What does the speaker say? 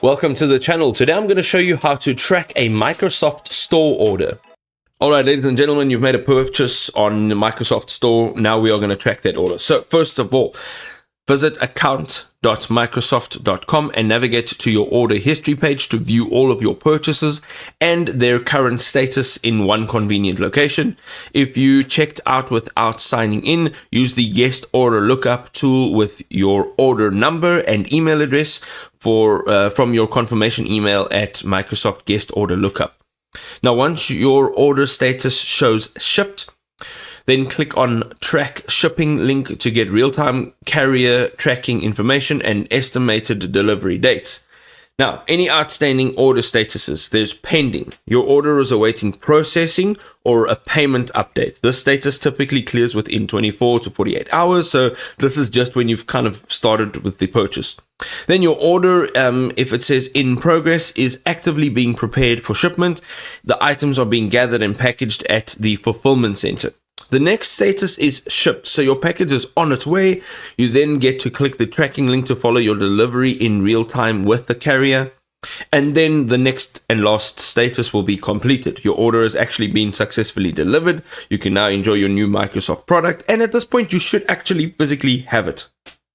Welcome to the channel. Today I'm going to show you how to track a Microsoft Store order. Alright, ladies and gentlemen, you've made a purchase on the Microsoft Store. Now we are going to track that order. So first of all, visit account.microsoft.com and navigate to your order history page to view all of your purchases and their current status in one convenient location. If you checked out without signing in, use the guest order lookup tool with your order number and email address from your confirmation email at Microsoft Guest Order Lookup. Now, once your order status shows shipped, then click on Track Shipping link to get real-time carrier tracking information and estimated delivery dates. Now, any outstanding order statuses, there's pending. Your order is awaiting processing or a payment update. This status typically clears within 24 to 48 hours, so this is just when you've kind of started with the purchase. Then your order, if it says in progress, is actively being prepared for shipment. The items are being gathered and packaged at the fulfillment center. The next status is shipped, so your package is on its way. You then get to click the tracking link to follow your delivery in real time with the carrier. And then the next and last status will be completed. Your order has actually been successfully delivered. You can now enjoy your new Microsoft product, and at this point you should actually physically have it.